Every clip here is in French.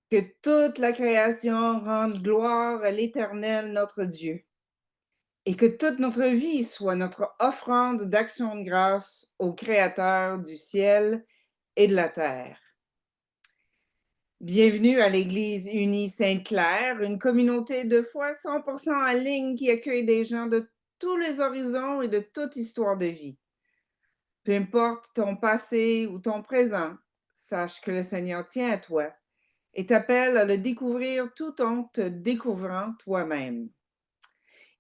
Que toute la création rende gloire à l'Éternel notre Dieu, et que toute notre vie soit notre offrande d'action de grâce au Créateur du ciel et de la terre. Bienvenue à l'Église unie Sainte-Claire, une communauté de foi 100% en ligne qui accueille des gens de tous les horizons et de toute histoire de vie. Peu importe ton passé ou ton présent, sache que le Seigneur tient à toi et t'appelle à le découvrir tout en te découvrant toi-même.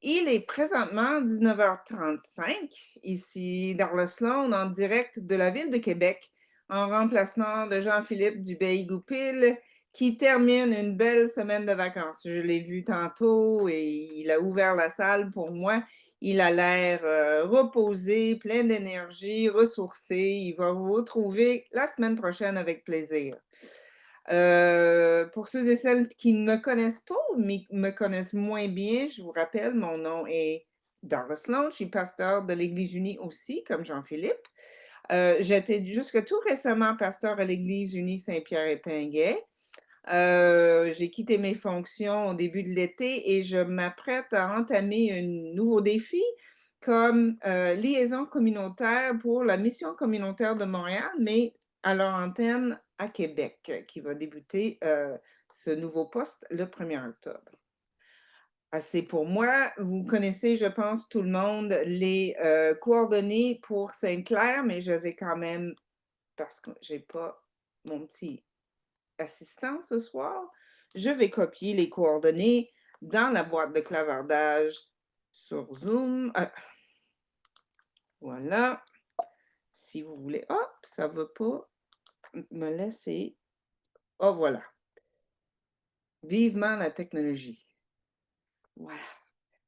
Il est présentement 19h35 ici dans le Sloan en direct de la ville de Québec en remplacement de Jean-Philippe Dubé-Goupil qui termine une belle semaine de vacances. Je l'ai vu tantôt et il a ouvert la salle pour moi. Il a l'air reposé, plein d'énergie, ressourcé. Il va vous retrouver la semaine prochaine avec plaisir. Pour ceux et celles qui ne me connaissent pas, mais me connaissent moins bien, je vous rappelle, mon nom est Doris Sloan, je suis pasteur de l'Église unie aussi, comme Jean-Philippe. J'étais jusque tout récemment pasteur à l'Église unie Saint-Pierre-et-Pinguay. J'ai quitté mes fonctions au début de l'été et je m'apprête à entamer un nouveau défi comme liaison communautaire pour la mission communautaire de Montréal, mais à leur antenne à Québec, qui va débuter ce nouveau poste le 1er octobre. Assez pour moi. Vous connaissez, je pense, tout le monde, les coordonnées pour Sainte-Claire, mais je vais quand même, parce que j'ai pas mon petit assistant ce soir, je vais copier les coordonnées dans la boîte de clavardage sur Zoom. Voilà. Si vous voulez. Hop, ça ne veut pas me laisser. Oh, voilà. Vivement la technologie. Voilà.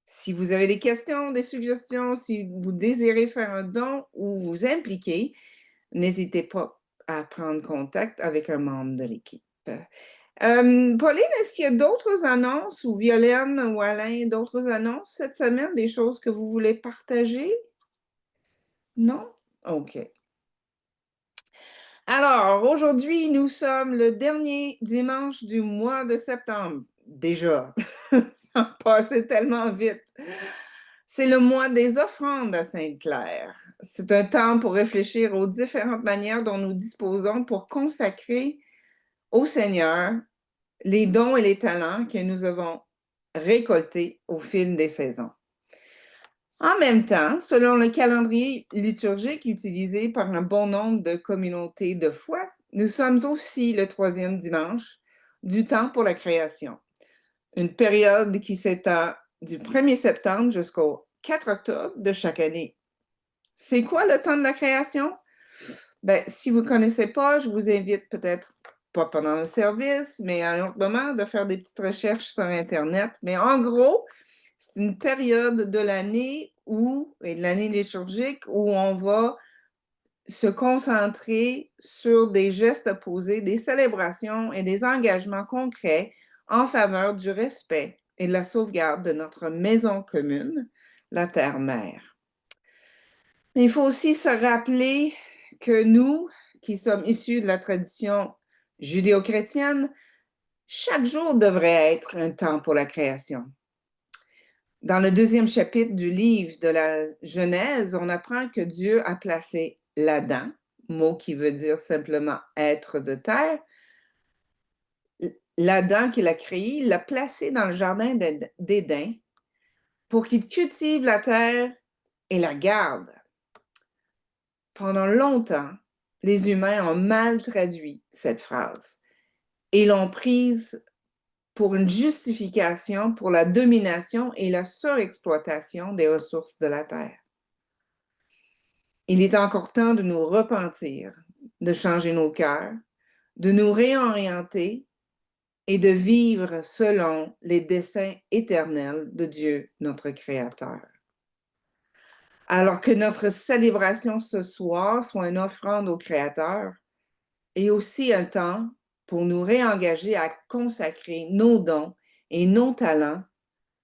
Si vous avez des questions, des suggestions, si vous désirez faire un don ou vous impliquer, n'hésitez pas à prendre contact avec un membre de l'équipe. Pauline, est-ce qu'il y a d'autres annonces ou Violaine ou Alain, d'autres annonces cette semaine, des choses que vous voulez partager? Non? OK. Alors, aujourd'hui, nous sommes le dernier dimanche du mois de septembre. Déjà, ça a passé tellement vite. C'est le mois des offrandes à Sainte-Claire. C'est un temps pour réfléchir aux différentes manières dont nous disposons pour consacrer au Seigneur les dons et les talents que nous avons récoltés au fil des saisons. En même temps, selon le calendrier liturgique utilisé par un bon nombre de communautés de foi, nous sommes aussi le troisième dimanche du temps pour la création, une période qui s'étend du 1er septembre jusqu'au 4 octobre de chaque année. C'est quoi le temps de la création? Ben, si vous ne connaissez pas, je vous invite peut-être, pas pendant le service, mais à un autre moment, de faire des petites recherches sur Internet. Mais en gros, c'est une période de l'année et de l'année liturgique où on va se concentrer sur des gestes posés, des célébrations et des engagements concrets en faveur du respect et de la sauvegarde de notre maison commune, la Terre-Mère. Il faut aussi se rappeler que nous, qui sommes issus de la tradition judéo-chrétienne, chaque jour devrait être un temps pour la création. Dans le 2e chapitre du livre de la Genèse, on apprend que Dieu a placé l'Adam, mot qui veut dire simplement être de terre. L'Adam qu'il a créé, il l'a placé dans le jardin d'Éden pour qu'il cultive la terre et la garde. Pendant longtemps, les humains ont mal traduit cette phrase et l'ont prise pour une justification pour la domination et la surexploitation des ressources de la terre. Il est encore temps de nous repentir, de changer nos cœurs, de nous réorienter et de vivre selon les desseins éternels de Dieu, notre Créateur. Alors que notre célébration ce soir soit une offrande au Créateur et aussi un temps pour nous réengager à consacrer nos dons et nos talents,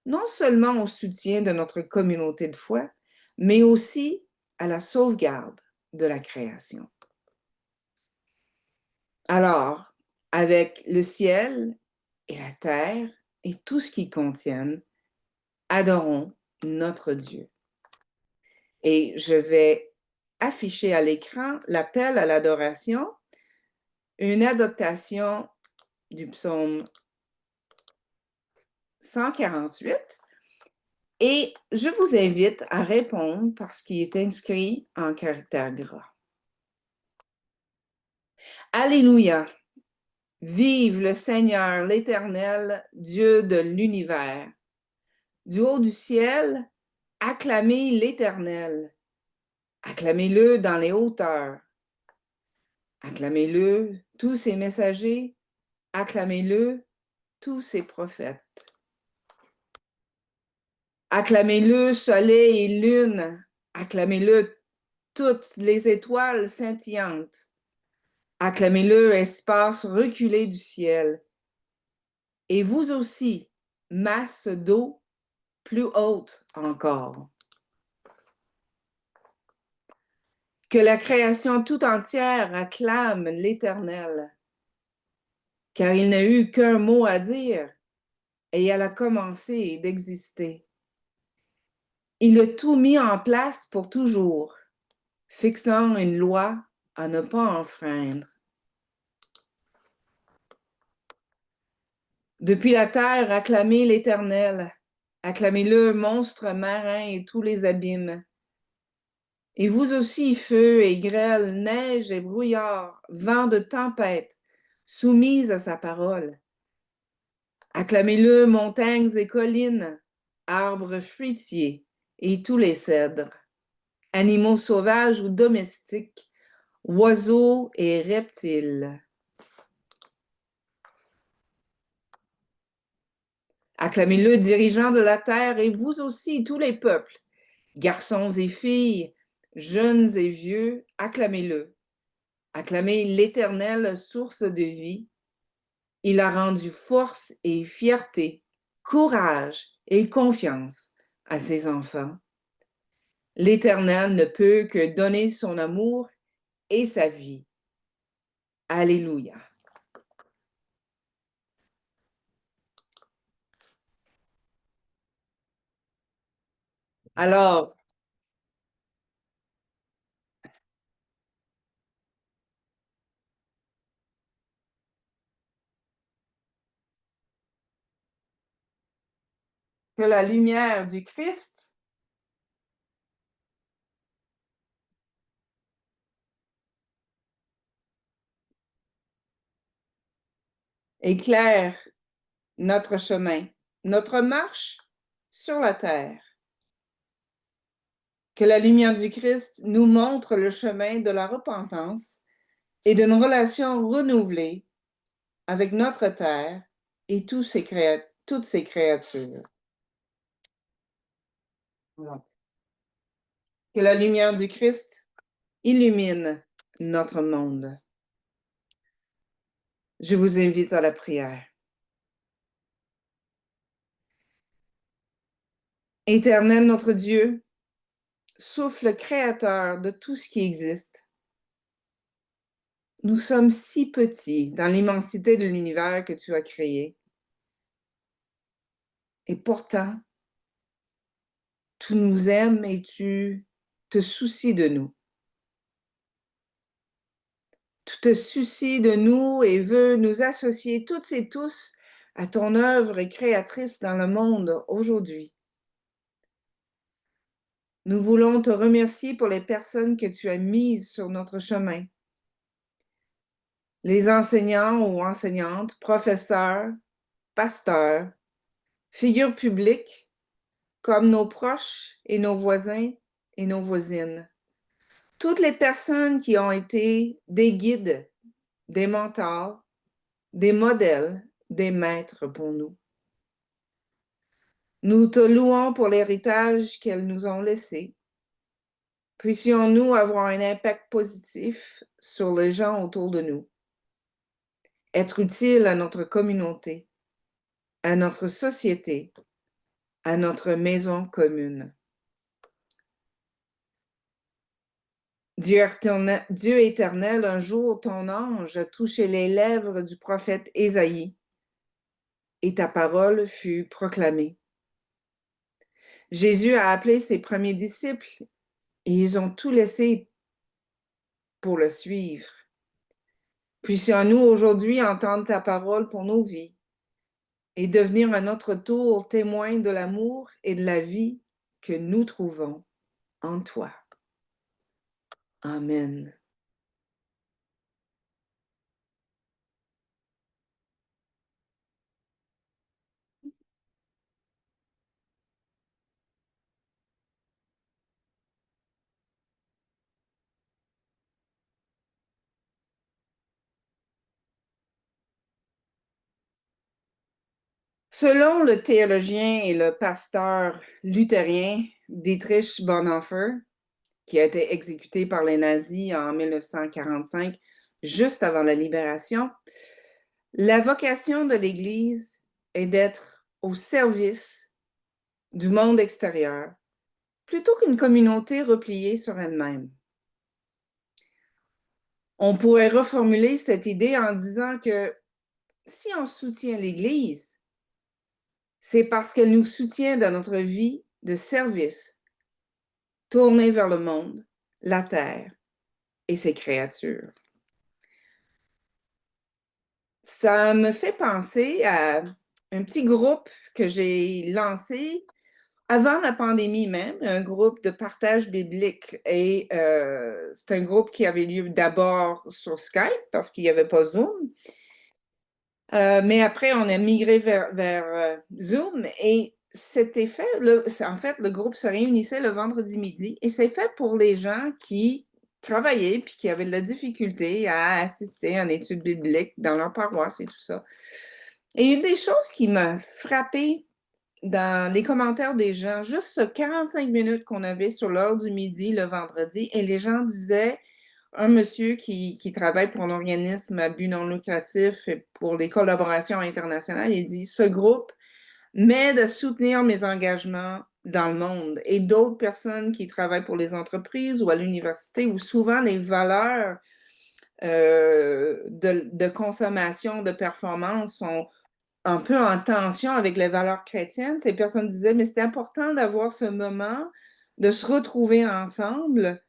non seulement au soutien de notre communauté de foi, mais aussi à la sauvegarde de la création. Alors, avec le ciel et la terre et tout ce qu'ils contiennent, adorons notre Dieu. Et je vais afficher à l'écran l'appel à l'adoration, une adaptation du psaume 148. Et je vous invite à répondre parce qu'il est inscrit en caractère gras. Alléluia! Vive le Seigneur, l'Éternel, Dieu de l'univers. Du haut du ciel, acclamez l'Éternel. Acclamez-le dans les hauteurs. Acclamez-le, tous ses messagers. Acclamez-le, tous ses prophètes. Acclamez-le, soleil et lune. Acclamez-le, toutes les étoiles scintillantes. Acclamez-le, espace reculé du ciel. Et vous aussi, masse d'eau plus haute encore. Que la création tout entière acclame l'Éternel, car il n'a eu qu'un mot à dire, et elle a commencé d'exister. Il a tout mis en place pour toujours, fixant une loi à ne pas enfreindre. Depuis la terre, acclamez l'Éternel, acclamez-le, monstres marins et tous les abîmes. Et vous aussi, feu et grêle, neige et brouillard, vent de tempête, soumises à sa parole. Acclamez-le, montagnes et collines, arbres fruitiers et tous les cèdres, animaux sauvages ou domestiques, oiseaux et reptiles. Acclamez-le, dirigeant de la terre, et vous aussi, tous les peuples, garçons et filles, jeunes et vieux, acclamez-le. Acclamez l'Éternel, source de vie. Il a rendu force et fierté, courage et confiance à ses enfants. L'Éternel ne peut que donner son amour et sa vie. Alléluia. Alors, que la lumière du Christ éclaire notre chemin, notre marche sur la terre. Que la lumière du Christ nous montre le chemin de la repentance et d'une relation renouvelée avec notre terre et toutes ses créatures. Voilà. Que la lumière du Christ illumine notre monde. Je vous invite à la prière. Éternel notre Dieu, souffle créateur de tout ce qui existe. Nous sommes si petits dans l'immensité de l'univers que tu as créé. Et pourtant, tu nous aimes et tu te soucies de nous. Tu te soucies de nous et veux nous associer toutes et tous à ton œuvre créatrice dans le monde aujourd'hui. Nous voulons te remercier pour les personnes que tu as mises sur notre chemin. Les enseignants ou enseignantes, professeurs, pasteurs, figures publiques, comme nos proches et nos voisins et nos voisines. Toutes les personnes qui ont été des guides, des mentors, des modèles, des maîtres pour nous. Nous te louons pour l'héritage qu'elles nous ont laissé. Puissions-nous avoir un impact positif sur les gens autour de nous, être utile à notre communauté, à notre société, à notre maison commune. Dieu éternel, un jour ton ange a touché les lèvres du prophète Ésaïe et ta parole fut proclamée. Jésus a appelé ses premiers disciples et ils ont tout laissé pour le suivre. Puissions-nous aujourd'hui entendre ta parole pour nos vies et devenir à notre tour témoins de l'amour et de la vie que nous trouvons en toi. Amen. Selon le théologien et le pasteur luthérien Dietrich Bonhoeffer, qui a été exécuté par les nazis en 1945, juste avant la libération, la vocation de l'Église est d'être au service du monde extérieur, plutôt qu'une communauté repliée sur elle-même. On pourrait reformuler cette idée en disant que si on soutient l'Église, c'est parce qu'elle nous soutient dans notre vie de service, tournée vers le monde, la terre et ses créatures. Ça me fait penser à un petit groupe que j'ai lancé avant la pandémie même, un groupe de partage biblique. Et c'est un groupe qui avait lieu d'abord sur Skype parce qu'il n'y avait pas Zoom. Mais après, on a migré vers Zoom et c'était fait, en fait, le groupe se réunissait le vendredi midi et c'est fait pour les gens qui travaillaient puis qui avaient de la difficulté à assister à une étude biblique dans leur paroisse et tout ça. Et une des choses qui m'a frappée dans les commentaires des gens, juste ce 45 minutes qu'on avait sur l'heure du midi le vendredi, et les gens disaient, un monsieur qui travaille pour un organisme à but non lucratif et pour les collaborations internationales, il dit, ce groupe m'aide à soutenir mes engagements dans le monde. Et d'autres personnes qui travaillent pour les entreprises ou à l'université, où souvent les valeurs de consommation, de performance sont un peu en tension avec les valeurs chrétiennes. Ces personnes disaient, mais c'est important d'avoir ce moment, de se retrouver ensemble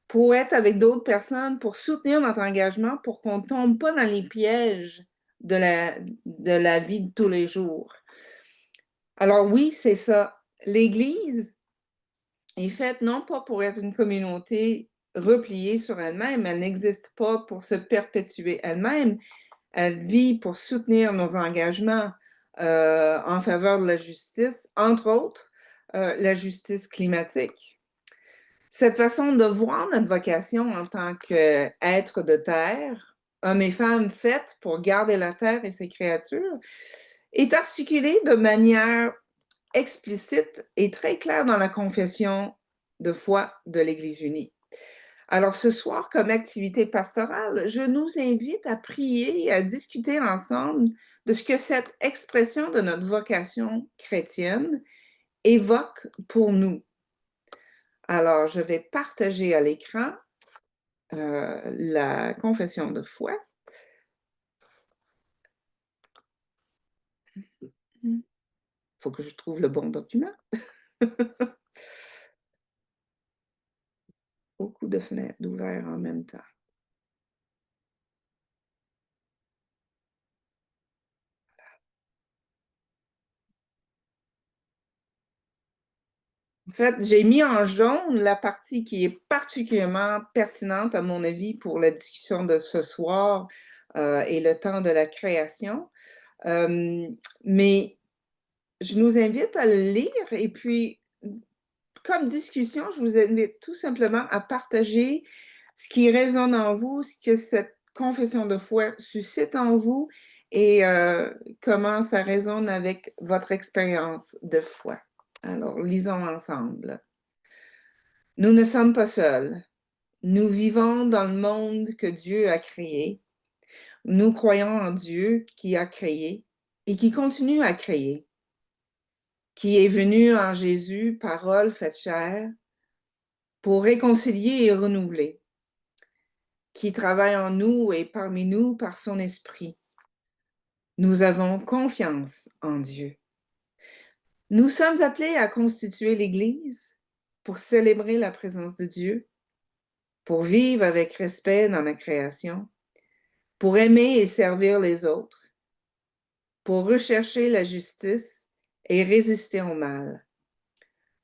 pour être avec d'autres personnes, pour soutenir notre engagement, pour qu'on ne tombe pas dans les pièges de la vie de tous les jours. Alors oui, c'est ça. L'Église est faite non pas pour être une communauté repliée sur elle-même, elle n'existe pas pour se perpétuer elle-même, elle vit pour soutenir nos engagements en faveur de la justice, entre autres la justice climatique. Cette façon de voir notre vocation en tant qu'être de terre, hommes et femmes faits pour garder la terre et ses créatures, est articulée de manière explicite et très claire dans la confession de foi de l'Église unie. Alors ce soir, comme activité pastorale, je nous invite à prier et à discuter ensemble de ce que cette expression de notre vocation chrétienne évoque pour nous. Alors, je vais partager à l'écran la confession de foi. Il faut que je trouve le bon document. Beaucoup de fenêtres ouvertes en même temps. En fait, j'ai mis en jaune la partie qui est particulièrement pertinente, à mon avis, pour la discussion de ce soir et le temps de la création. Mais je nous invite à le lire et puis, comme discussion, je vous invite tout simplement à partager ce qui résonne en vous, ce que cette confession de foi suscite en vous et comment ça résonne avec votre expérience de foi. Alors, lisons ensemble. Nous ne sommes pas seuls. Nous vivons dans le monde que Dieu a créé. Nous croyons en Dieu qui a créé et qui continue à créer, qui est venu en Jésus, parole faite chair, pour réconcilier et renouveler. qui travaille en nous et parmi nous par son esprit. Nous avons confiance en Dieu. Nous sommes appelés à constituer l'Église pour célébrer la présence de Dieu, pour vivre avec respect dans la création, pour aimer et servir les autres, pour rechercher la justice et résister au mal,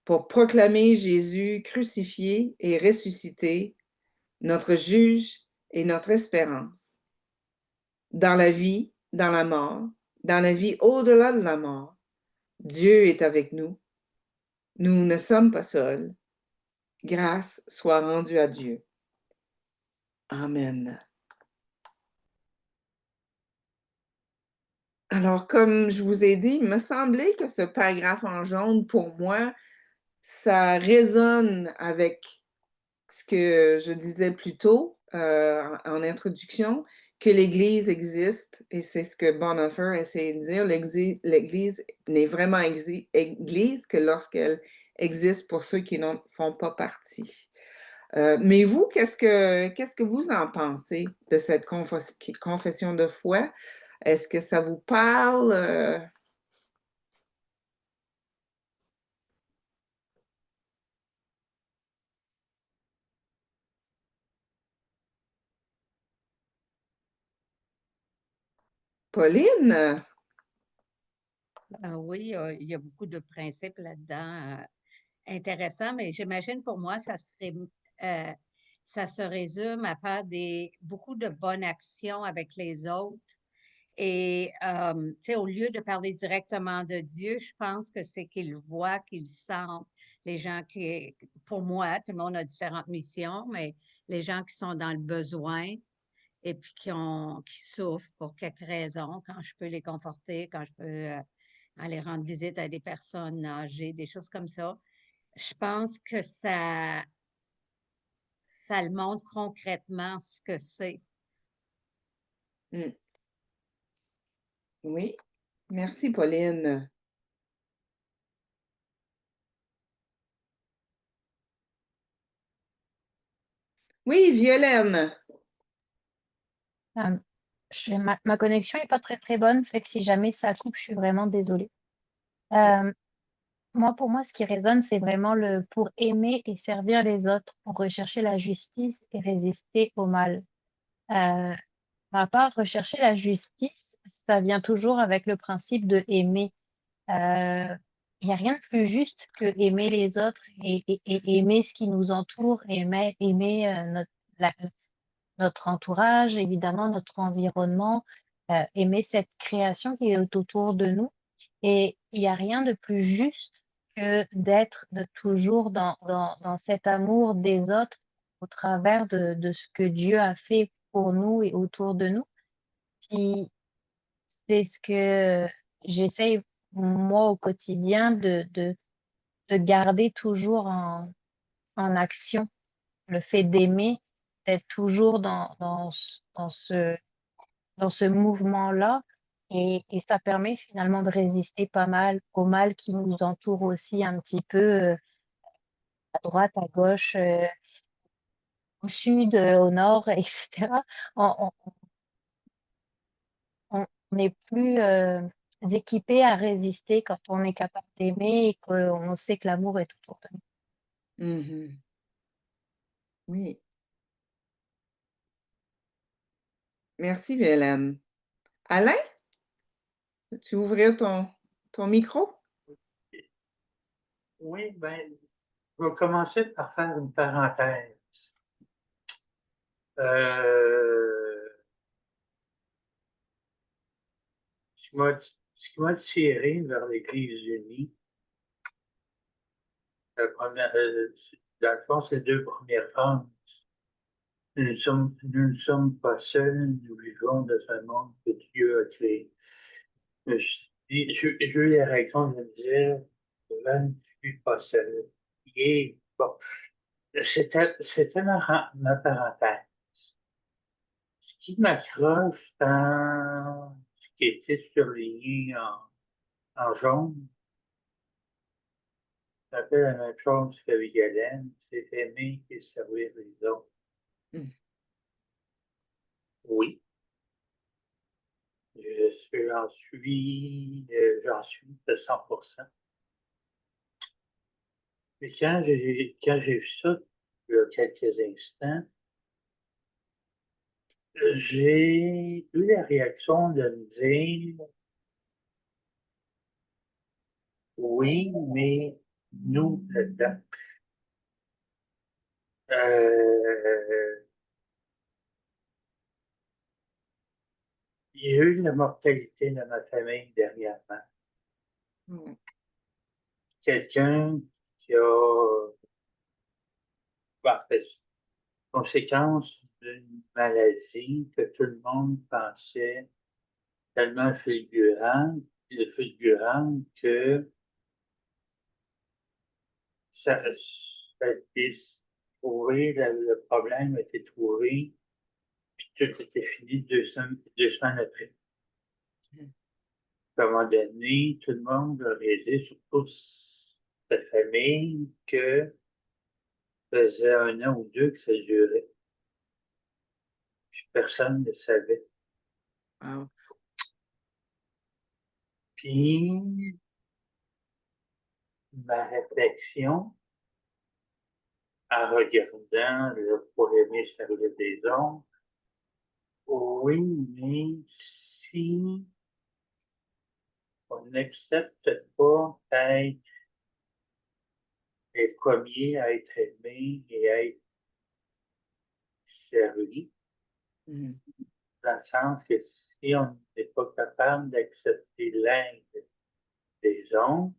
pour proclamer Jésus crucifié et ressuscité, notre juge et notre espérance. Dans la vie, dans la mort, dans la vie au-delà de la mort, Dieu est avec nous. Nous ne sommes pas seuls. Grâce soit rendue à Dieu. Amen. Alors, comme je vous ai dit, il me semblait que ce paragraphe en jaune, pour moi, ça résonne avec ce que je disais plus tôt en introduction, que l'Église existe, et c'est ce que Bonhoeffer essayait de dire, l'Église n'est vraiment Église que lorsqu'elle existe pour ceux qui n'en font pas partie. Mais vous, qu'est-ce que vous en pensez de cette confession de foi? Est-ce que ça vous parle? Pauline? Oui, il y a beaucoup de principes là-dedans intéressants, mais j'imagine pour moi, ça se résume à faire beaucoup de bonnes actions avec les autres. Et, tu sais, au lieu de parler directement de Dieu, je pense que c'est qu'ils voient, qu'ils sentent. Les gens pour moi, tout le monde a différentes missions, mais les gens qui sont dans le besoin et puis qui souffrent pour quelque raison, quand je peux les conforter, quand je peux aller rendre visite à des personnes âgées, des choses comme ça. Je pense que ça le montre concrètement ce que c'est. Hmm. Oui, merci Pauline. Oui, Violaine. Euh, ma connexion est pas très très bonne, fait que si jamais ça coupe, je suis vraiment désolée. Euh, pour moi, ce qui résonne, c'est vraiment le pour aimer et servir les autres, pour rechercher la justice et résister au mal. Euh, à part rechercher la justice, ça vient toujours avec le principe de aimer. Il n'y a rien de plus juste que aimer les autres et aimer ce qui nous entoure, aimer notre entourage, évidemment notre environnement, aimer cette création qui est autour de nous. Et il n'y a rien de plus juste que d'être toujours dans cet amour des autres au travers de ce que Dieu a fait pour nous et autour de nous. Puis c'est ce que j'essaye, moi, au quotidien, de garder toujours en action. Le fait d'aimer, d'être toujours dans ce mouvement-là. Et ça permet finalement de résister pas mal au mal qui nous entoure aussi un petit peu à droite, à gauche, au sud, au nord, etc. On, on est plus équipé à résister quand on est capable d'aimer et qu'on sait que l'amour est autour de nous. Mhm. Oui, merci Violaine. Alain, tu ouvrir ton micro? Oui, ben, je vais commencer par faire une parenthèse. Euh, ce qui m'a tiré vers l'Église unie, dans le fond, ces deux premières phrases. Nous ne sommes pas seuls, nous vivons dans un monde que Dieu a créé. J'ai eu la réaction de me dire, je ne suis pas seul. Et bon, c'était ma parenthèse. Ce qui m'accroche dans ce qui était surligné en jaune, c'est un peu la même chose que Violaine, c'est aimer et servir les autres. Mm. j'en suis de 100%. Mais quand j'ai vu ça, il y a quelques instants, j'ai eu la réaction de me dire oui, mais nous là-dedans. Il y a eu la mortalité de ma famille dernièrement. Mm. Quelqu'un qui a, en fait, conséquence d'une maladie que tout le monde pensait tellement fulgurante que ça a été trouvé, le problème a été trouvé, puis tout était fini 2 semaines après. À un moment donné, tout le monde a réalisé, surtout sa famille, que ça faisait 1 an ou 2 que ça durait. Puis personne ne savait. Wow. Puis ma réflexion, en regardant le premier service des ondes, oui, mais si on n'accepte pas d'être les premiers à être aimés et à être servis, Mm. dans le sens que si on n'est pas capable d'accepter l'aide des autres,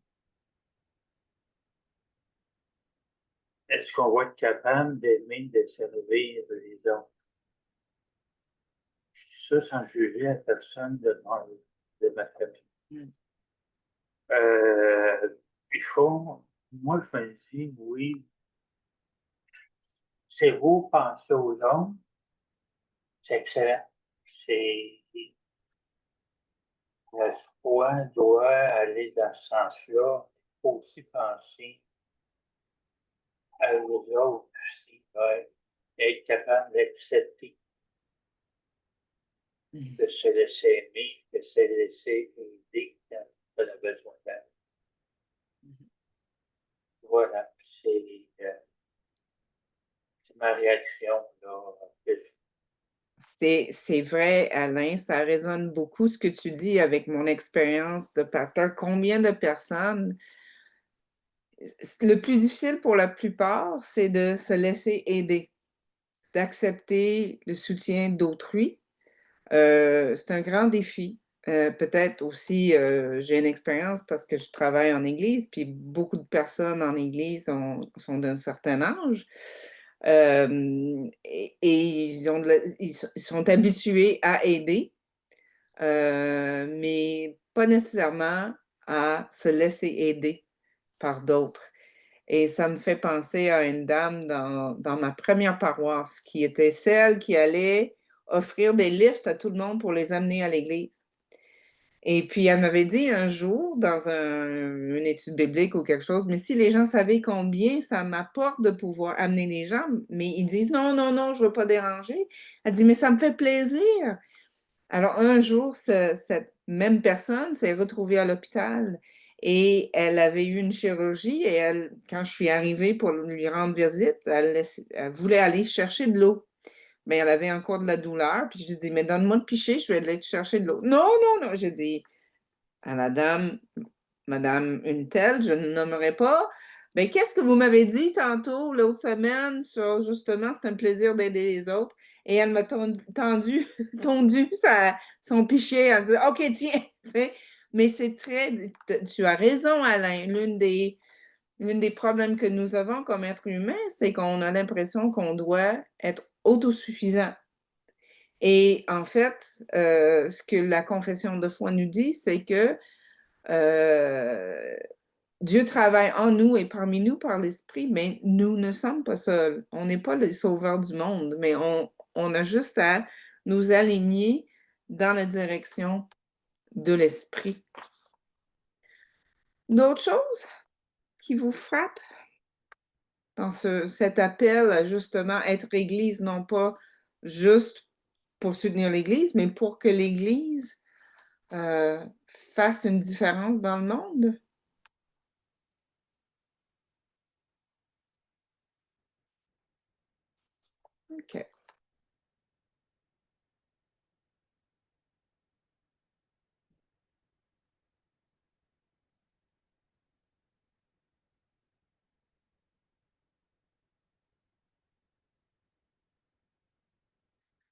est-ce qu'on va être capable d'aimer, de servir les autres? Ça, sans juger la personne de ma famille. Mm. Il faut, moi, je me dis, oui, c'est beau penser aux autres, c'est excellent. La foi doit aller dans ce sens-là. Il faut aussi penser aux autres aussi, ouais. Être capable d'accepter, Mm. de se laisser aimer, de se laisser aider quand on a besoin d'aide. Voilà, c'est ma réaction là. C'est vrai, Alain, ça résonne beaucoup ce que tu dis avec mon expérience de pasteur. Combien de personnes, le plus difficile pour la plupart, c'est de se laisser aider, d'accepter le soutien d'autrui. C'est un grand défi. Peut-être aussi, j'ai une expérience parce que je travaille en église, puis beaucoup de personnes en église sont d'un certain âge. Et ils sont habitués à aider, mais pas nécessairement à se laisser aider par d'autres. Et ça me fait penser à une dame dans ma première paroisse qui était celle qui allait offrir des lifts à tout le monde pour les amener à l'église. Et puis, elle m'avait dit un jour, dans une étude biblique ou quelque chose, mais si les gens savaient combien ça m'apporte de pouvoir amener les gens, mais ils disent non, non, non, je ne veux pas déranger. Elle dit, mais ça me fait plaisir. Alors, un jour, cette même personne s'est retrouvée à l'hôpital et elle avait eu une chirurgie et quand je suis arrivée pour lui rendre visite, elle voulait aller chercher de l'eau. Mais elle avait encore de la douleur. Puis je lui dis, mais donne-moi le pichet, je vais aller te chercher de l'eau. Non, non, non. Je dis à la dame, madame une telle, je ne nommerai pas. Mais qu'est-ce que vous m'avez dit tantôt, l'autre semaine, sur justement, c'est un plaisir d'aider les autres. Et elle m'a tondu son pichet en disant, OK, tiens. Mais c'est tu as raison, Alain. L'une des problèmes que nous avons comme êtres humains, c'est qu'on a l'impression qu'on doit être autosuffisant. Et en fait, ce que la confession de foi nous dit, c'est que Dieu travaille en nous et parmi nous par l'Esprit, mais nous ne sommes pas seuls. On n'est pas les sauveurs du monde, mais on a juste à nous aligner dans la direction de l'Esprit. D'autres choses qui vous frappent dans cet appel à justement être Église, non pas juste pour soutenir l'Église, mais pour que l'Église fasse une différence dans le monde? OK.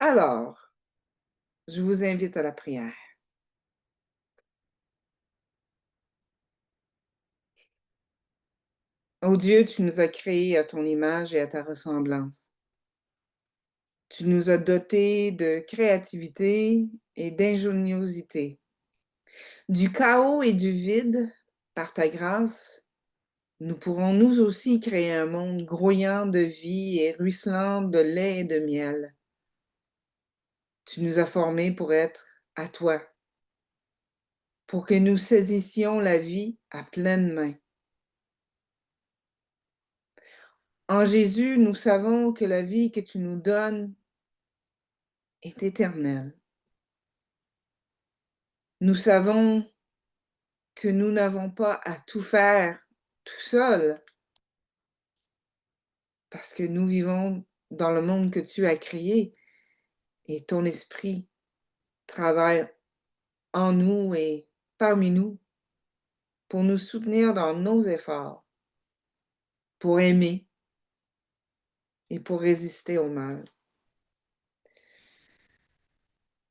Alors, je vous invite à la prière. Ô Dieu, tu nous as créés à ton image et à ta ressemblance. Tu nous as dotés de créativité et d'ingéniosité. Du chaos et du vide, par ta grâce, nous pourrons nous aussi créer un monde grouillant de vie et ruisselant de lait et de miel. Tu nous as formés pour être à toi, pour que nous saisissions la vie à pleine main. En Jésus, nous savons que la vie que tu nous donnes est éternelle. Nous savons que nous n'avons pas à tout faire tout seuls, parce que nous vivons dans le monde que tu as créé et ton esprit travaille en nous et parmi nous pour nous soutenir dans nos efforts, pour aimer et pour résister au mal.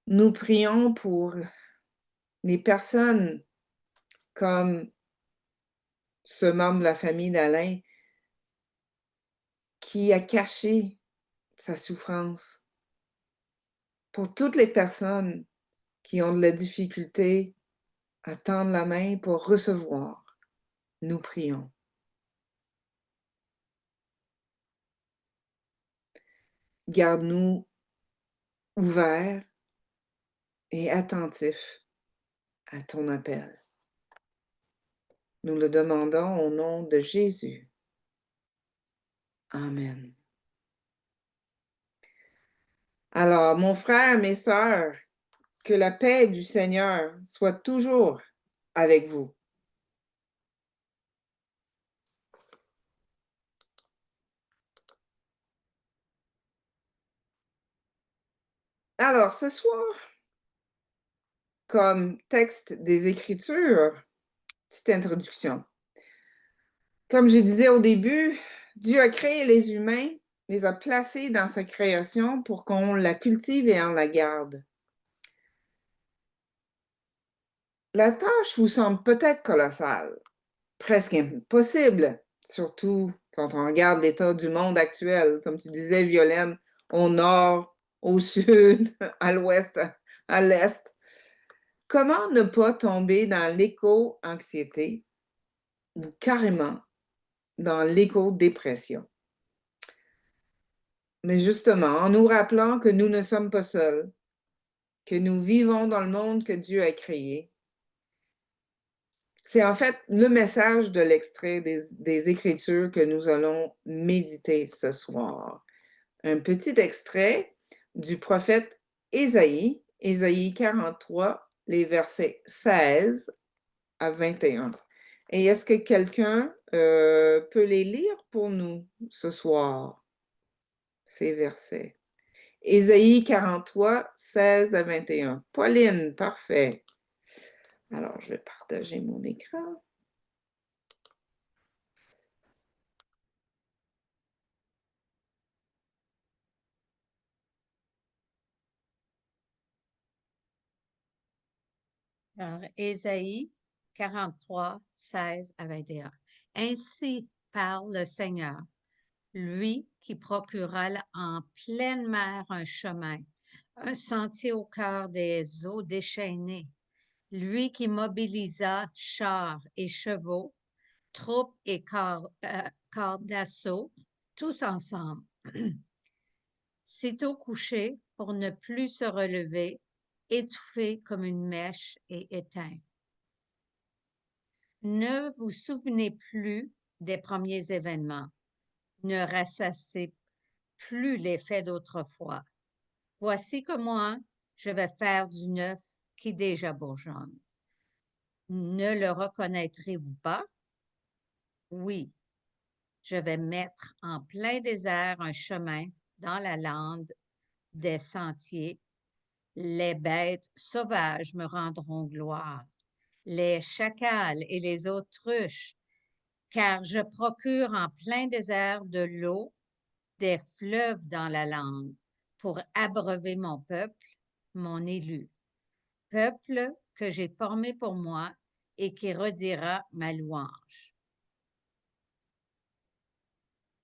Nous prions pour les personnes comme ce membre de la famille d'Alain qui a caché sa souffrance. Pour toutes les personnes qui ont de la difficulté à tendre la main pour recevoir, nous prions. Garde-nous ouverts et attentifs à ton appel. Nous le demandons au nom de Jésus. Amen. Alors, mon frère, mes sœurs, que la paix du Seigneur soit toujours avec vous. Alors, ce soir, comme texte des Écritures, petite introduction. Comme je disais au début, Dieu a créé les humains, les a placés dans sa création pour qu'on la cultive et en la garde. La tâche vous semble peut-être colossale, presque impossible, surtout quand on regarde l'état du monde actuel, comme tu disais, Violaine, au nord, au sud, à l'ouest, à l'est. Comment ne pas tomber dans l'éco-anxiété ou carrément dans l'éco-dépression? Mais justement, en nous rappelant que nous ne sommes pas seuls, que nous vivons dans le monde que Dieu a créé, c'est en fait le message de l'extrait des Écritures que nous allons méditer ce soir. Un petit extrait du prophète Ésaïe, Ésaïe 43, les versets 16 à 21. Et est-ce que quelqu'un peut les lire pour nous ce soir, ces versets? Ésaïe 43, 16 à 21. Pauline, parfait. Alors, je vais partager mon écran. Alors, Ésaïe 43, 16 à 21. Ainsi parle le Seigneur, lui qui procura en pleine mer un chemin, un sentier au cœur des eaux déchaînées, lui qui mobilisa chars et chevaux, troupes et corps d'assaut, tous ensemble. Sitôt couché pour ne plus se relever, étouffé comme une mèche et éteint. Ne vous souvenez plus des premiers événements. Ne ressassez plus les faits d'autrefois. Voici que moi, je vais faire du neuf qui déjà bourgeonne. Ne le reconnaîtrez-vous pas? Oui, je vais mettre en plein désert un chemin dans la lande des sentiers. Les bêtes sauvages me rendront gloire, les chacals et les autruches, car je procure en plein désert de l'eau, des fleuves dans la lande, pour abreuver mon peuple, mon élu, peuple que j'ai formé pour moi et qui redira ma louange.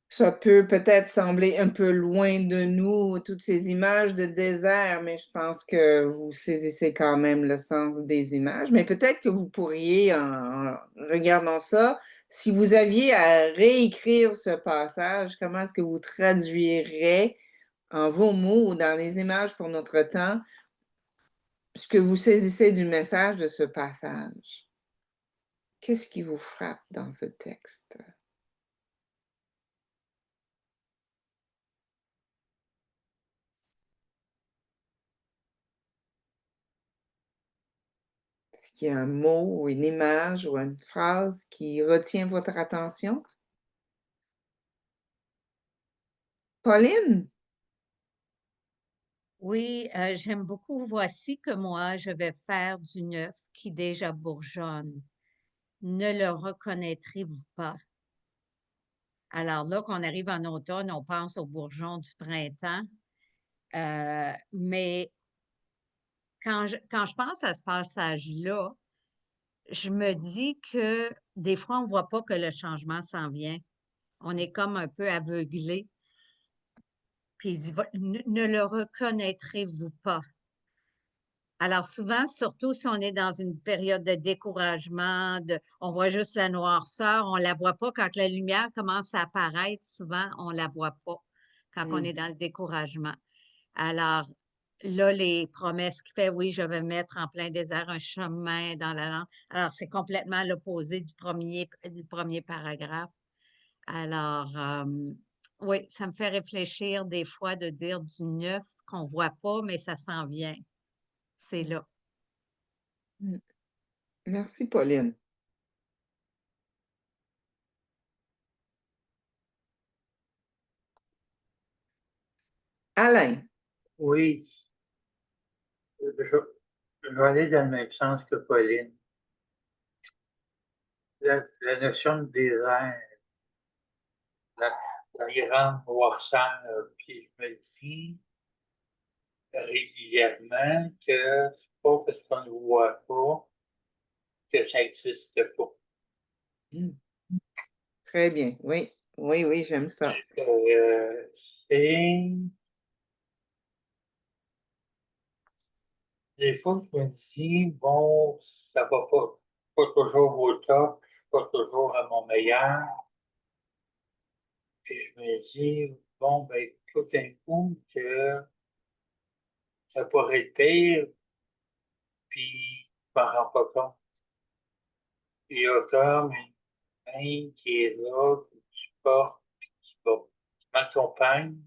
Ça peut peut-être sembler un peu loin de nous, toutes ces images de désert, mais je pense que vous saisissez quand même le sens des images. Mais peut-être que vous pourriez, en regardant ça, si vous aviez à réécrire ce passage, comment est-ce que vous traduirez en vos mots ou dans les images pour notre temps ce que vous saisissez du message de ce passage? Qu'est-ce qui vous frappe dans ce texte? Est-ce qu'il y a un mot ou une image ou une phrase qui retient votre attention? Pauline? Oui, j'aime beaucoup. Voici que moi, je vais faire du neuf qui déjà bourgeonne. Ne le reconnaîtrez-vous pas? Alors là, qu'on arrive en automne, on pense aux bourgeons du printemps. Mais quand je pense à ce passage-là, je me dis que des fois, on ne voit pas que le changement s'en vient. On est comme un peu aveuglé. Puis il dit, ne le reconnaîtrez-vous pas? Alors souvent, surtout si on est dans une période de découragement, on voit juste la noirceur, on ne la voit pas. Quand la lumière commence à apparaître, souvent, on ne la voit pas quand on est dans le découragement. Alors là, les promesses qu'il fait, oui, je vais mettre en plein désert un chemin dans la lande. Alors, c'est complètement à l'opposé du premier paragraphe. Alors, oui, ça me fait réfléchir des fois de dire du neuf qu'on ne voit pas, mais ça s'en vient. C'est là. Mm. Merci, Pauline. Alain, Oui, je vais aller dans le même sens que Pauline. La notion de désert, la, la grande noirceur, puis je me dis régulièrement que c'est pas parce qu'on ne voit pas que ça n'existe pas. très bien. Oui, oui, oui, j'aime ça. C'est des fois, je me dis, bon, ça va pas toujours au top, je suis pas toujours à mon meilleur. Puis je me dis, bon, ben, tout d'un coup, que ça pourrait être pire, puis je m'en rends pas compte. Il y a comme une main qui est là, qui me supporte, puis qui m'accompagne.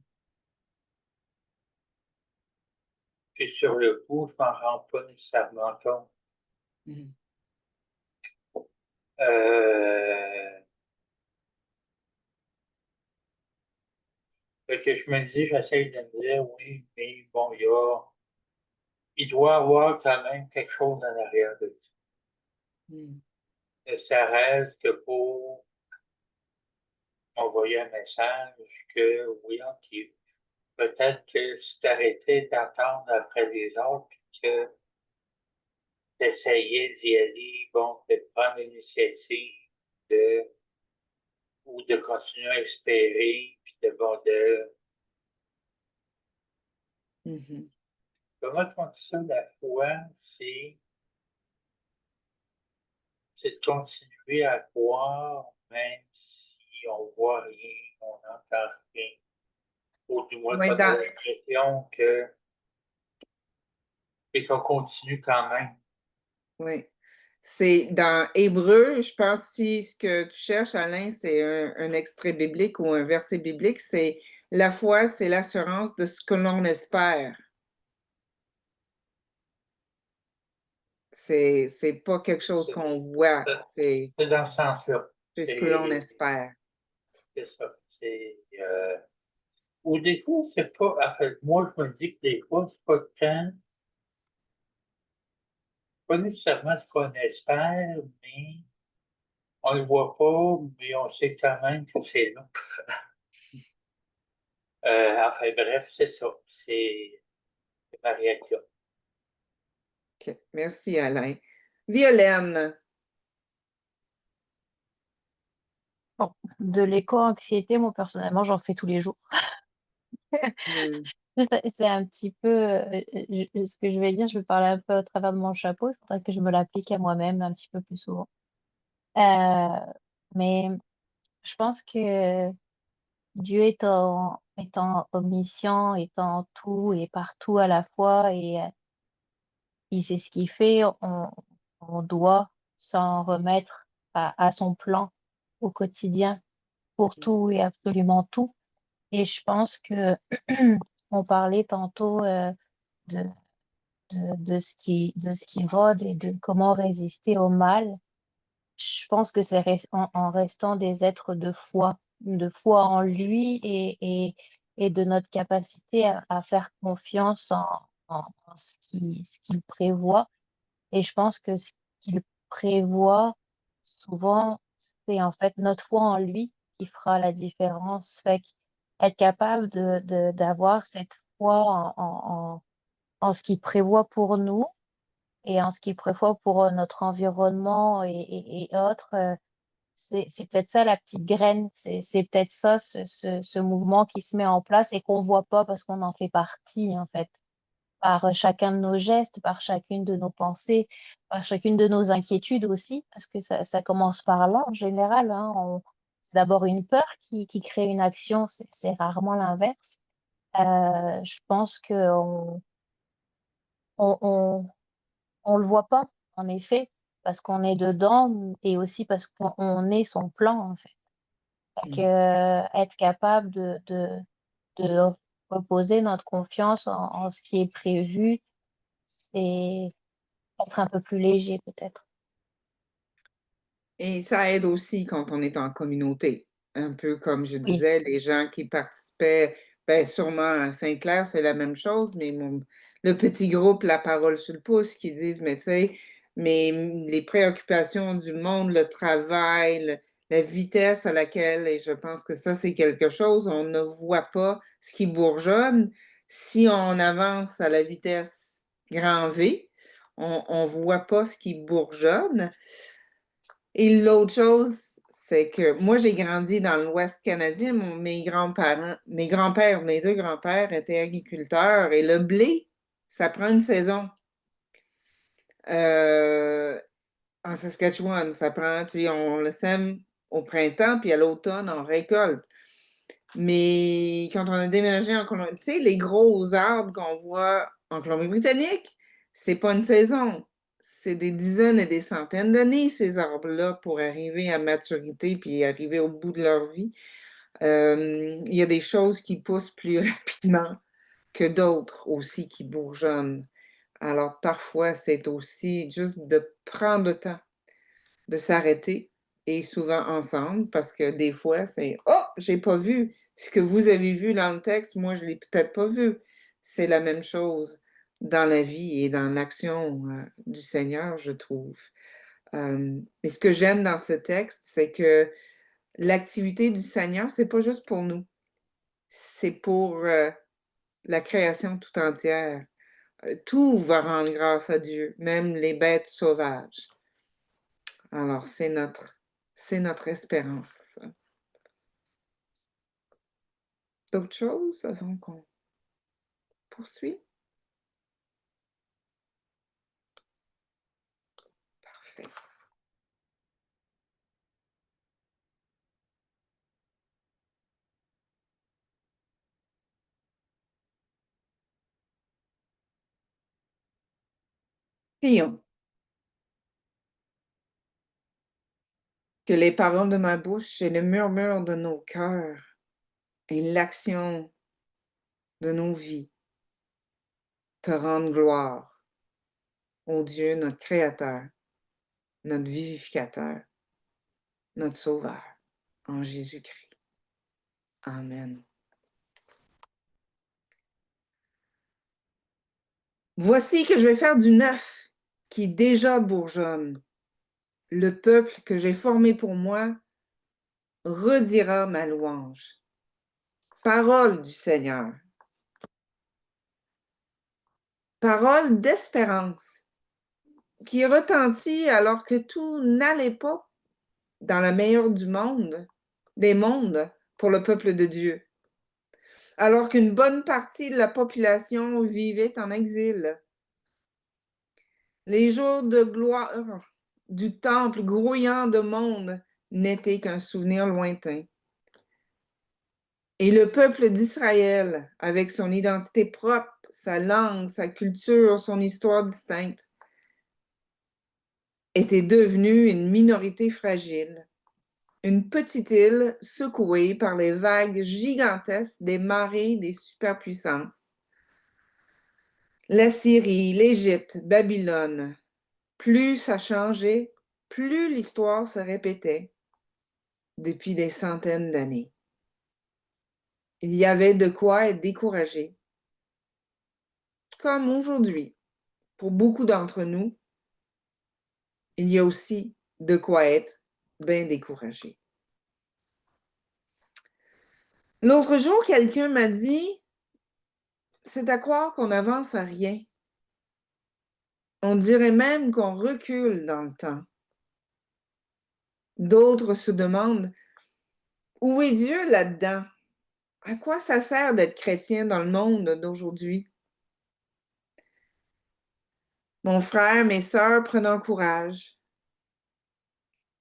Puis sur le coup, je m'en rends pas nécessairement compte. Mm. Euh, Fait que je me dis, j'essaye de me dire, oui, mais bon, il doit y avoir quand même quelque chose en arrière de ça. Mm. Et ça reste que pour envoyer un message que, oui, OK, peut-être que si tu arrêtais d'attendre après les autres, puis que tu essayais d'y aller, bon, de prendre l'initiative de, ou de continuer à espérer, puis de, bon, Mhm. comment on dit ça, la foi, c'est de continuer à croire, même si on voit rien, on n'entend rien. Ou du moins Oui, qu'on a l'impression et qu'on continue quand même. oui. C'est dans Hébreu, je pense si ce que tu cherches, Alain, c'est un extrait biblique ou un verset biblique, c'est la foi, c'est l'assurance de ce que l'on espère. C'est pas quelque chose qu'on voit, C'est dans ce sens-là. c'est ce que l'on C'est espère. c'est ça. Ou des fois, c'est pas. En fait, moi, je me dis que des fois, c'est pas nécessairement ce qu'on espère, mais on le voit pas, mais on sait quand même que c'est là. Enfin, bref, c'est ça. C'est ma réaction. OK. Merci, Alain. Violaine. Bon, de l'éco-anxiété, moi personnellement, j'en fais tous les jours. Hmm. C'est un petit peu ce que je vais dire, je vais parler un peu au travers de mon chapeau, il faudrait que je me l'applique à moi-même un petit peu plus souvent. Mais je pense que Dieu étant omniscient, étant tout et partout à la fois, et il sait ce qu'il fait, on doit s'en remettre à son plan au quotidien pour tout et absolument tout. Et je pense que on parlait tantôt de, de ce qui rôde et de comment résister au mal. Je pense que c'est en restant des êtres de foi en lui et de notre capacité à faire confiance en ce qu'il prévoit. Et je pense que ce qu'il prévoit, souvent, c'est en fait notre foi en lui qui fera la différence. Fait être capable d'avoir cette foi en ce qu'il prévoit pour nous et en ce qu'il prévoit pour notre environnement et autres. C'est peut-être ça la petite graine, c'est peut-être ça ce mouvement qui se met en place et qu'on voit pas parce qu'on en fait partie en fait, par chacun de nos gestes, par chacune de nos pensées, par chacune de nos inquiétudes aussi, parce que ça commence par là en général, hein. C'est d'abord une peur qui crée une action, c'est rarement l'inverse. Je pense qu'on on on le voit pas, en effet, parce qu'on est dedans et aussi parce qu'on est son plan, en fait. Fait que, Hmm. être capable de reposer notre confiance en ce qui est prévu, c'est être un peu plus léger peut-être. Et ça aide aussi quand on est en communauté. Un peu comme je Oui, disais, les gens qui participaient, ben, sûrement à Sainte-Claire, c'est la même chose, mais le petit groupe La Parole sur le pouce qui disent, mais tu sais, mais les préoccupations du monde, le travail, la vitesse à laquelle, et je pense que ça, c'est quelque chose, on ne voit pas ce qui bourgeonne. Si on avance à la vitesse grand V, on ne voit pas ce qui bourgeonne. Et l'autre chose, c'est que moi, j'ai grandi dans l'Ouest canadien. Mes grands-parents, mes grands-pères, mes deux grands-pères étaient agriculteurs et le blé, ça prend une saison. Euh, En Saskatchewan, ça prend, tu sais, on le sème au printemps, puis à l'automne, on récolte. Mais quand on a déménagé en Colombie, tu sais, les gros arbres qu'on voit en Colombie-Britannique, c'est pas une saison. C'est des dizaines et des centaines d'années, ces arbres-là, pour arriver à maturité puis arriver au bout de leur vie. Il y a des choses qui poussent plus rapidement que d'autres aussi qui bourgeonnent. Alors, parfois, c'est aussi juste de prendre le temps de s'arrêter et souvent ensemble parce que des fois, c'est oh, j'ai pas vu ce que vous avez vu dans le texte, moi, je l'ai peut-être pas vu. C'est la même chose dans la vie et dans l'action du Seigneur, je trouve. Mais ce que j'aime dans ce texte, c'est que l'activité du Seigneur, c'est pas juste pour nous, c'est pour la création tout entière. Tout va rendre grâce à Dieu, même les bêtes sauvages. Alors, c'est notre espérance. D'autres choses avant qu'on poursuive? Parfait. Prions. Que les paroles de ma bouche et le murmure de nos cœurs et l'action de nos vies te rendent gloire ô Dieu, notre Créateur, notre vivificateur, notre Sauveur, en Jésus-Christ. Amen. Voici que je vais faire du neuf qui déjà bourgeonne. Le peuple que j'ai formé pour moi redira ma louange. Parole du Seigneur. Parole d'espérance qui retentit alors que tout n'allait pas dans la meilleure des mondes pour le peuple de Dieu. Alors qu'une bonne partie de la population vivait en exil. Les jours de gloire du temple grouillant de monde n'étaient qu'un souvenir lointain. Et le peuple d'Israël, avec son identité propre, sa langue, sa culture, son histoire distincte, était devenu une minorité fragile, une petite île secouée par les vagues gigantesques des marées des superpuissances. La Syrie, l'Égypte, Babylone, plus ça changeait, plus l'histoire se répétait depuis des centaines d'années. Il y avait de quoi être découragé. Comme aujourd'hui, pour beaucoup d'entre nous, il y a aussi de quoi être bien découragé. L'autre jour, quelqu'un m'a dit, c'est à croire qu'on n'avance à rien. On dirait même qu'on recule dans le temps. D'autres se demandent, où est Dieu là-dedans? À quoi ça sert d'être chrétien dans le monde d'aujourd'hui? Mon frère, mes sœurs, prenons courage.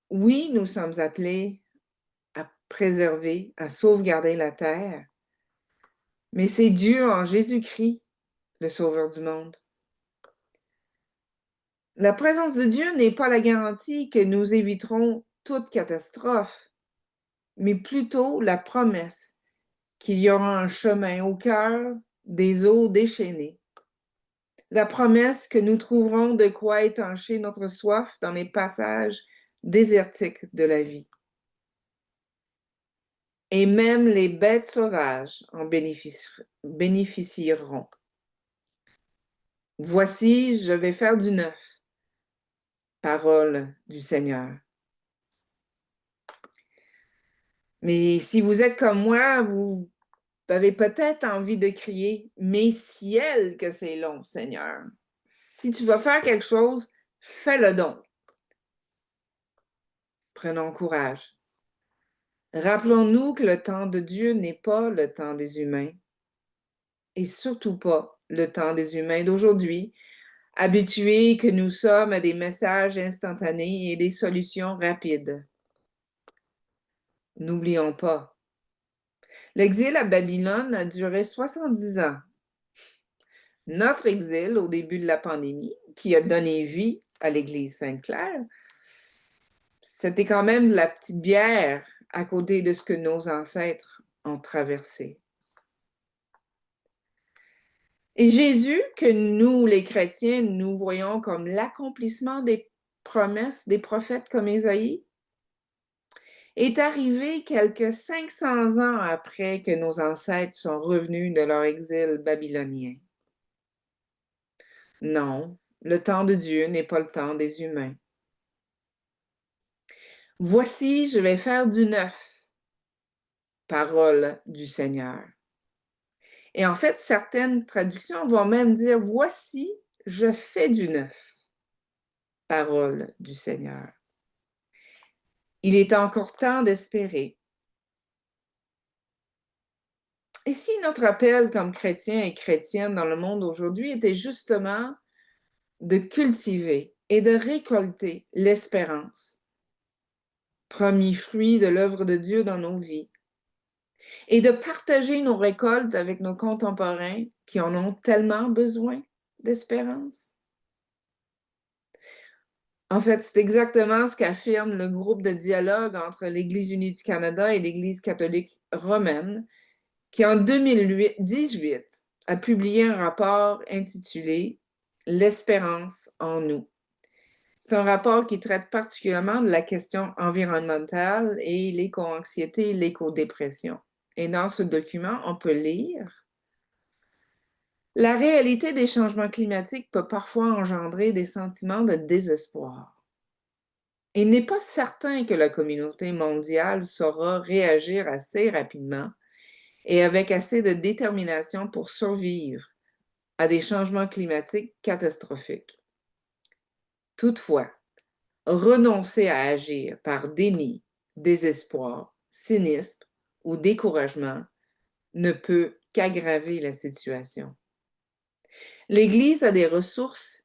Oui, nous sommes appelés à préserver, à sauvegarder la terre, mais c'est Dieu en Jésus-Christ, le Sauveur du monde. La présence de Dieu n'est pas la garantie que nous éviterons toute catastrophe, mais plutôt la promesse qu'il y aura un chemin au cœur des eaux déchaînées. La promesse que nous trouverons de quoi étancher notre soif dans les passages désertiques de la vie. Et même les bêtes sauvages en bénéficieront. Voici, je vais faire du neuf. Parole du Seigneur. Mais si vous êtes comme moi, vous avez peut-être envie de crier, mais ciel que c'est long, Seigneur. Si tu vas faire quelque chose, fais-le donc. Prenons courage. Rappelons-nous que le temps de Dieu n'est pas le temps des humains, et surtout pas le temps des humains d'aujourd'hui, habitués que nous sommes à des messages instantanés et des solutions rapides. N'oublions pas, l'exil à Babylone a duré 70 ans. Notre exil au début de la pandémie, qui a donné vie à l'Église Sainte-Claire, c'était quand même de la petite bière à côté de ce que nos ancêtres ont traversé. Et Jésus, que nous, les chrétiens, nous voyons comme l'accomplissement des promesses des prophètes comme Ésaïe, est arrivé quelques 500 ans après que nos ancêtres sont revenus de leur exil babylonien. Non, le temps de Dieu n'est pas le temps des humains. Voici, je vais faire du neuf. Parole du Seigneur. Et en fait, certaines traductions vont même dire, voici, je fais du neuf. Parole du Seigneur. Il est encore temps d'espérer. Et si notre appel comme chrétiens et chrétiennes dans le monde aujourd'hui était justement de cultiver et de récolter l'espérance, premier fruit de l'œuvre de Dieu dans nos vies, et de partager nos récoltes avec nos contemporains qui en ont tellement besoin d'espérance? En fait, c'est exactement ce qu'affirme le groupe de dialogue entre l'Église unie du Canada et l'Église catholique romaine, qui en 2018 a publié un rapport intitulé « l'espérance en nous. C'est un rapport qui traite particulièrement de la question environnementale et l'éco-anxiété et l'éco-dépression. Et dans ce document, on peut lire: la réalité des changements climatiques peut parfois engendrer des sentiments de désespoir. Il n'est pas certain que la communauté mondiale saura réagir assez rapidement et avec assez de détermination pour survivre à des changements climatiques catastrophiques. Toutefois, renoncer à agir par déni, désespoir, cynisme ou découragement ne peut qu'aggraver la situation. L'Église a des ressources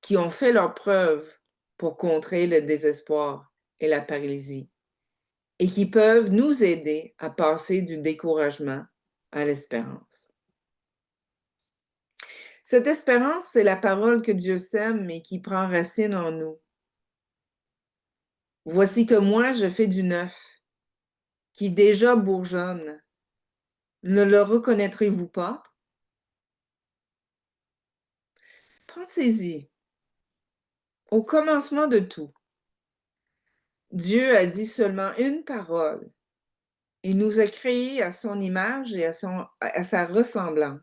qui ont fait leurs preuves pour contrer le désespoir et la paralysie et qui peuvent nous aider à passer du découragement à l'espérance. Cette espérance, c'est la parole que Dieu sème et qui prend racine en nous. Voici que moi, je fais du neuf, qui déjà bourgeonne. Ne le reconnaîtrez-vous pas? Pensez-y. Au commencement de tout, Dieu a dit seulement une parole. Il nous a créés à son image et à sa ressemblance.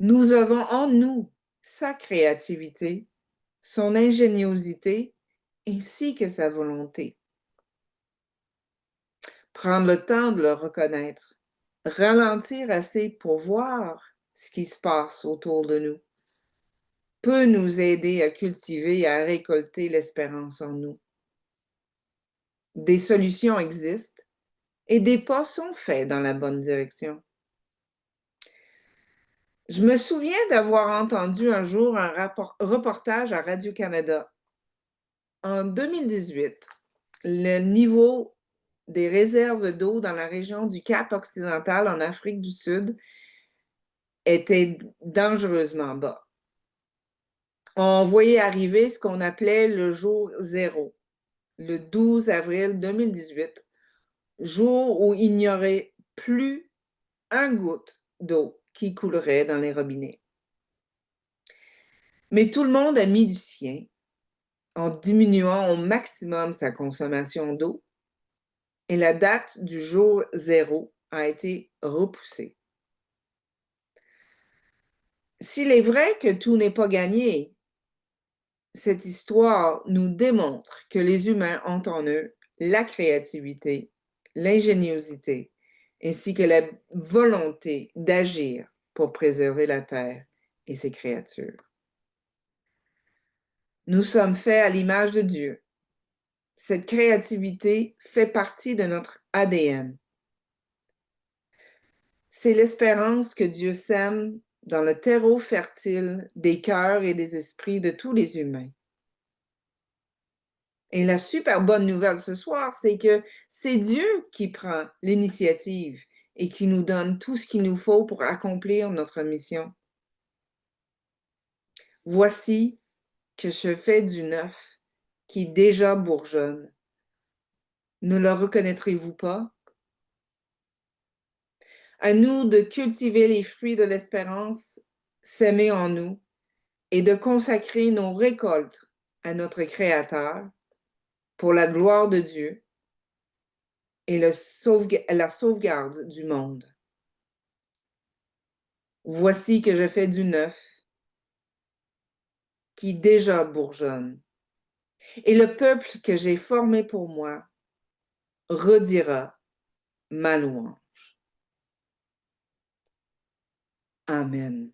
Nous avons en nous sa créativité, son ingéniosité ainsi que sa volonté. Prendre le temps de le reconnaître, ralentir assez pour voir ce qui se passe autour de nous, peut nous aider à cultiver et à récolter l'espérance en nous. Des solutions existent et des pas sont faits dans la bonne direction. Je me souviens d'avoir entendu un jour un reportage à Radio-Canada. En 2018, le niveau des réserves d'eau dans la région du Cap-Occidental en Afrique du Sud était dangereusement bas. On voyait arriver ce qu'on appelait le jour zéro, le 12 avril 2018, jour où il n'y aurait plus un goutte d'eau qui coulerait dans les robinets. Mais tout le monde a mis du sien en diminuant au maximum sa consommation d'eau et la date du jour zéro a été repoussée. S'il est vrai que tout n'est pas gagné, cette histoire nous démontre que les humains ont en eux la créativité, l'ingéniosité, ainsi que la volonté d'agir pour préserver la Terre et ses créatures. Nous sommes faits à l'image de Dieu. Cette créativité fait partie de notre ADN. C'est l'espérance que Dieu sème dans le terreau fertile des cœurs et des esprits de tous les humains. Et la super bonne nouvelle ce soir, c'est que c'est Dieu qui prend l'initiative et qui nous donne tout ce qu'il nous faut pour accomplir notre mission. Voici que je fais du neuf qui déjà bourgeonne. Ne le reconnaîtrez-vous pas? À nous de cultiver les fruits de l'espérance sémés en nous et de consacrer nos récoltes à notre Créateur pour la gloire de Dieu et la sauvegarde du monde. Voici que je fais du neuf qui déjà bourgeonne. Et le peuple que j'ai formé pour moi redira ma louange. Amen.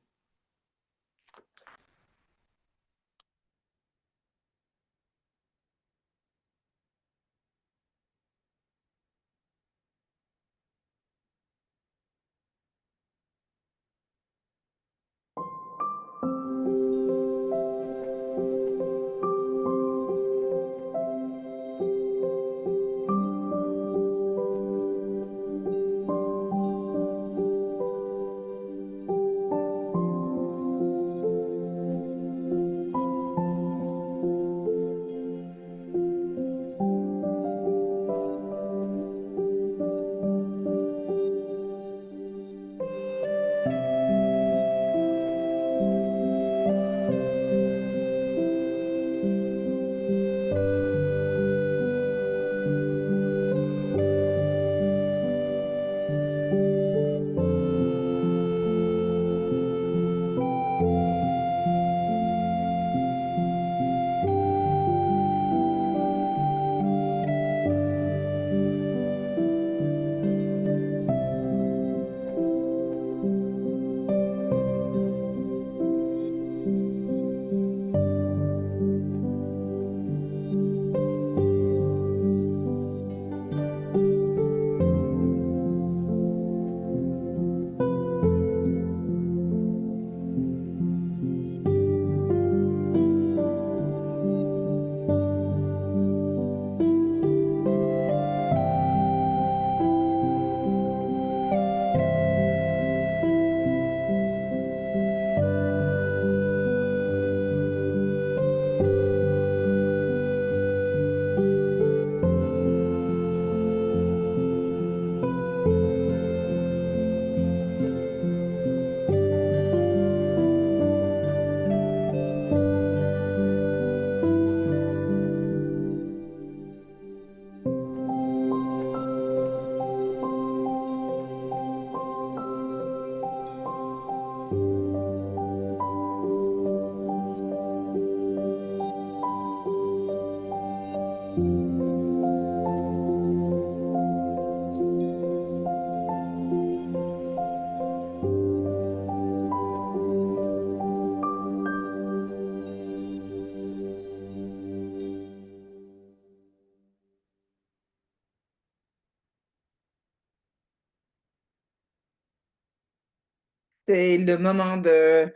C'est le moment de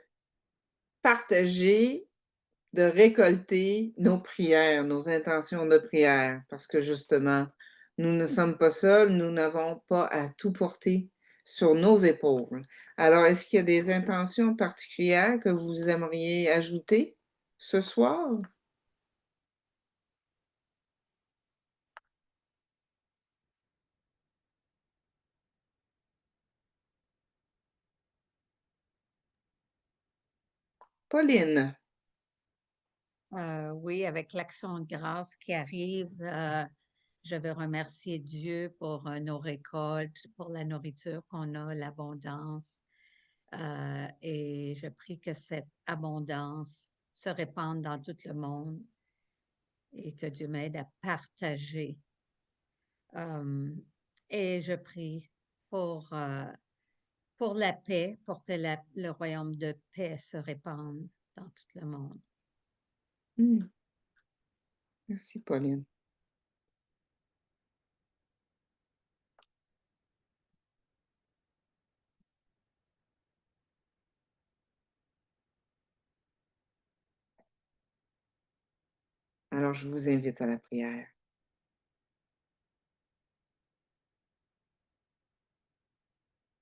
partager, de récolter nos prières, nos intentions de prière, parce que justement, nous ne sommes pas seuls, nous n'avons pas à tout porter sur nos épaules. Alors, est-ce qu'il y a des intentions particulières que vous aimeriez ajouter ce soir? Pauline. Oui, avec l'action de grâce qui arrive, je veux remercier Dieu pour nos récoltes, pour la nourriture qu'on a, l'abondance. Et je prie que cette abondance se répande dans tout le monde et que Dieu m'aide à partager. Et je prie pour la paix, pour que le royaume de paix se répande dans tout le monde. Merci, Pauline. Alors, je vous invite à la prière.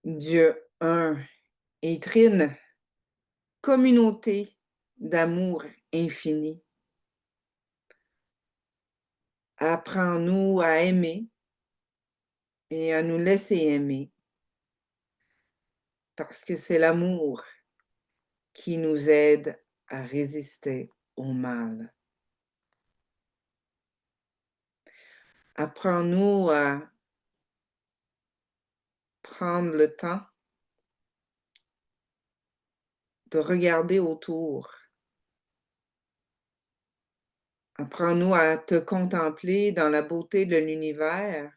Dieu un et trine, communauté d'amour infini. Apprends-nous à aimer et à nous laisser aimer, parce que c'est l'amour qui nous aide à résister au mal. Apprends-nous à prendre le temps de regarder autour. Apprends-nous à te contempler dans la beauté de l'univers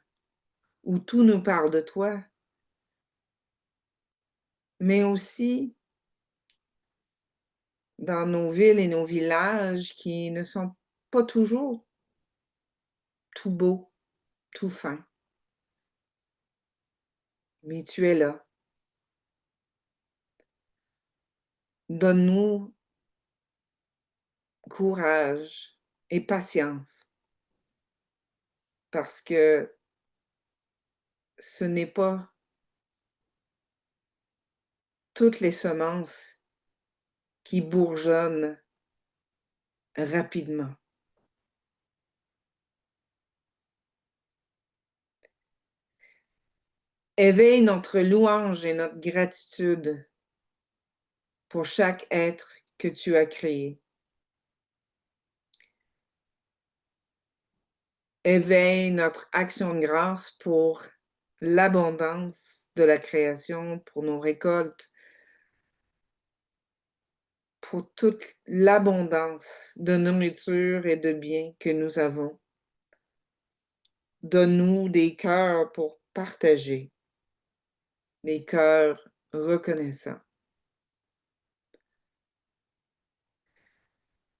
où tout nous parle de toi, mais aussi dans nos villes et nos villages qui ne sont pas toujours tout beaux, tout fins. Mais tu es là. Donne-nous courage et patience, parce que ce n'est pas toutes les semences qui bourgeonnent rapidement. Éveille notre louange et notre gratitude pour chaque être que tu as créé. Éveille notre action de grâce pour l'abondance de la création, pour nos récoltes, pour toute l'abondance de nourriture et de biens que nous avons. Donne-nous des cœurs pour partager, des cœurs reconnaissants.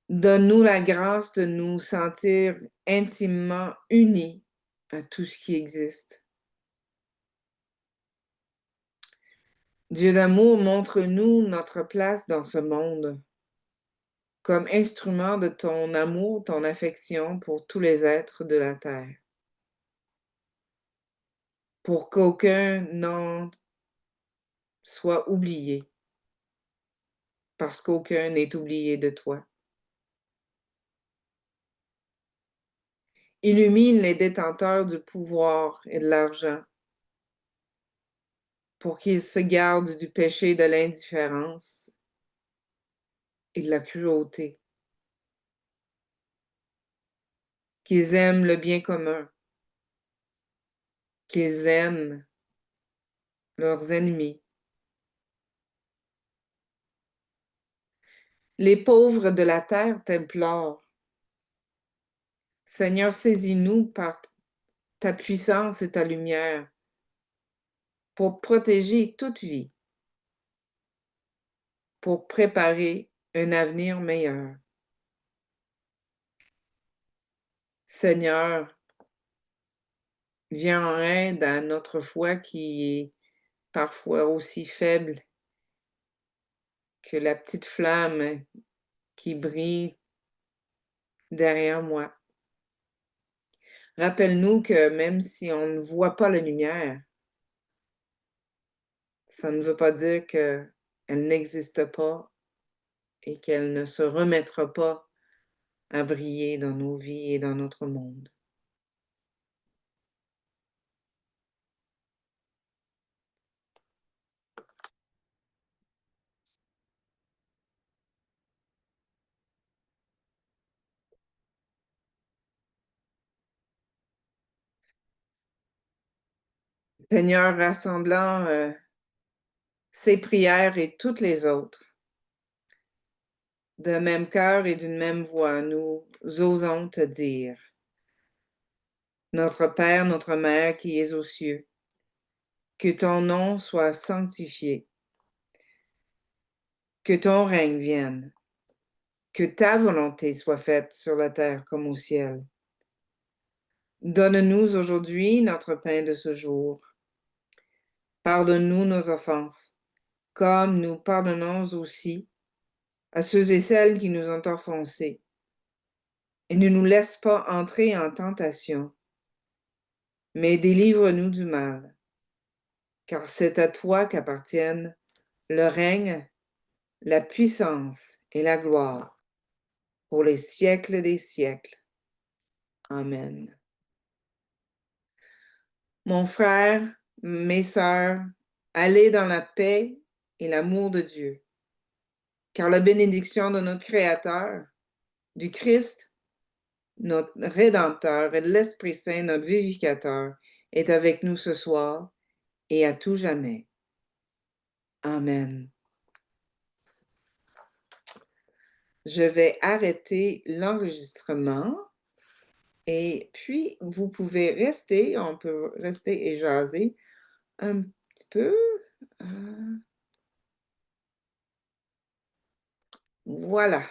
Donne-nous la grâce de nous sentir intimement unis à tout ce qui existe. Dieu d'amour, montre-nous notre place dans ce monde comme instrument de ton amour, ton affection pour tous les êtres de la terre, pour qu'aucun n'en soit oublié, parce qu'aucun n'est oublié de toi. Illumine les détenteurs du pouvoir et de l'argent, pour qu'ils se gardent du péché de l'indifférence et de la cruauté, qu'ils aiment le bien commun, qu'ils aiment leurs ennemis. Les pauvres de la terre t'implorent. Seigneur, saisis-nous par ta puissance et ta lumière pour protéger toute vie, pour préparer un avenir meilleur. Seigneur, viens en aide à notre foi qui est parfois aussi faible que la petite flamme qui brille derrière moi. Rappelle-nous que même si on ne voit pas la lumière, ça ne veut pas dire qu'elle n'existe pas et qu'elle ne se remettra pas à briller dans nos vies et dans notre monde. Seigneur, rassemblant ces prières et toutes les autres, d'un même cœur et d'une même voix, nous osons te dire, Notre Père, notre Mère qui es aux cieux, que ton nom soit sanctifié, que ton règne vienne, que ta volonté soit faite sur la terre comme au ciel. Donne-nous aujourd'hui notre pain de ce jour. Pardonne-nous nos offenses, comme nous pardonnons aussi à ceux et celles qui nous ont offensés. Et ne nous laisse pas entrer en tentation, mais délivre-nous du mal, car c'est à toi qu'appartiennent le règne, la puissance et la gloire pour les siècles des siècles. Amen. Mon frère, mes sœurs, allez dans la paix et l'amour de Dieu, car la bénédiction de notre Créateur, du Christ, notre Rédempteur et de l'Esprit Saint, notre Vivificateur, est avec nous ce soir et à tout jamais. Amen. Je vais arrêter l'enregistrement et puis vous pouvez rester, on peut rester et jaser un petit peu. Voilà.